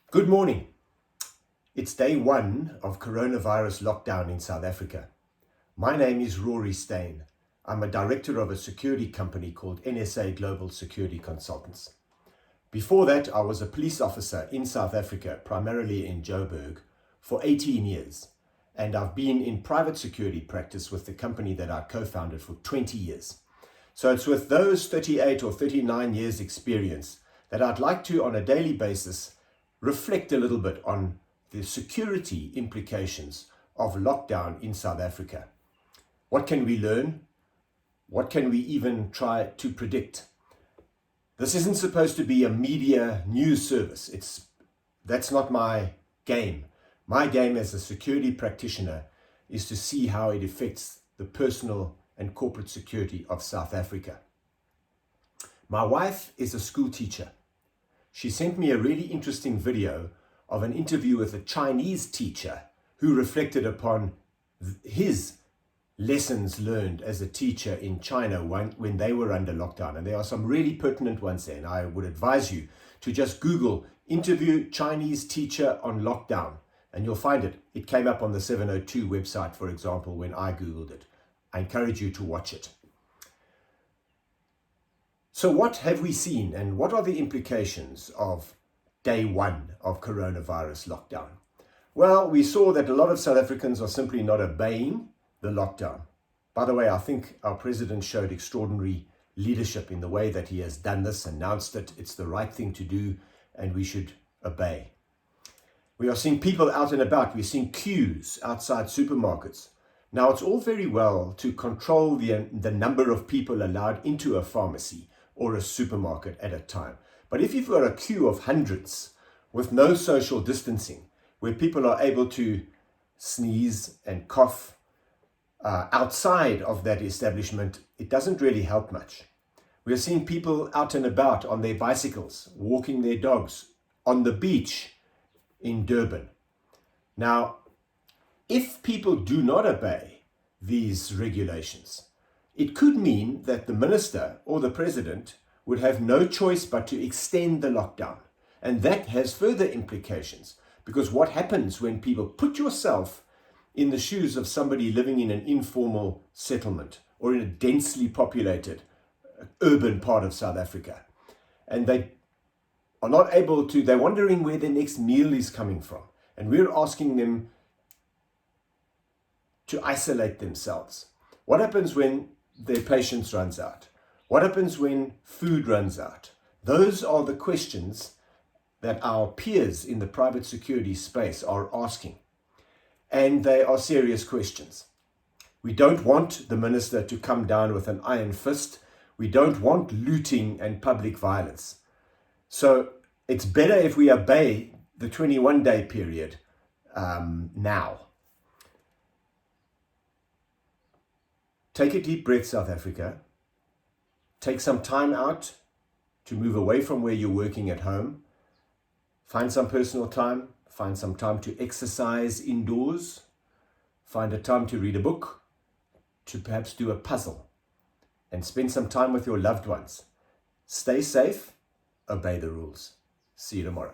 Good morning. It's day one of coronavirus lockdown in South Africa. My name is Rory Steyn. I'm a director of a security company called NSA Global Security Consultants. Before that, I was a police officer in South Africa, primarily in Joburg, for 18 years. And I've been in private security practice with the company that I co-founded for 20 years. So it's with those 38 or 39 years experience that I'd like to, on a daily basis, reflect a little bit on the security implications of lockdown in South Africa. What can we learn? What can we even try to predict? This isn't supposed to be a media news service. That's not my game. My game as a security practitioner is to see how it affects the personal and corporate security of South Africa. My wife is a school teacher. She sent me a really interesting video of an interview with a Chinese teacher who reflected upon his lessons learned as a teacher in China when they were under lockdown. And there are some really pertinent ones there. And I would advise you to just Google interview Chinese teacher on lockdown and you'll find it. It came up on the 702 website, for example, when I Googled it. I encourage you to watch it. So what have we seen and what are the implications of day one of coronavirus lockdown? Well, we saw that a lot of South Africans are simply not obeying the lockdown. By the way, I think our president showed extraordinary leadership in the way that he has done this, announced it. It's the right thing to do and we should obey. We are seeing people out and about. We're seeing queues outside supermarkets. Now, it's all very well to control the number of people allowed into a pharmacy or a supermarket at a time. But if you've got a queue of hundreds with no social distancing, where people are able to sneeze and cough outside of that establishment, it doesn't really help much. We're seeing people out and about on their bicycles, walking their dogs, on the beach in Durban. Now, if people do not obey these regulations, it could mean that the minister or the president would have no choice but to extend the lockdown. And that has further implications, because what happens when people put yourself in the shoes of somebody living in an informal settlement or in a densely populated urban part of South Africa, and they are not able to, they're wondering where their next meal is coming from. And we're asking them to isolate themselves. What happens when their patience runs out? What happens when food runs out? Those are the questions that our peers in the private security space are asking. And they are serious questions. We don't want the minister to come down with an iron fist. We don't want looting and public violence. So it's better if we obey the 21-day period now. Take a deep breath, South Africa. Take some time out to move away from where you're working at home. Find some personal time. Find some time to exercise indoors. Find a time to read a book, to perhaps do a puzzle, and spend some time with your loved ones. Stay safe. Obey the rules. See you tomorrow.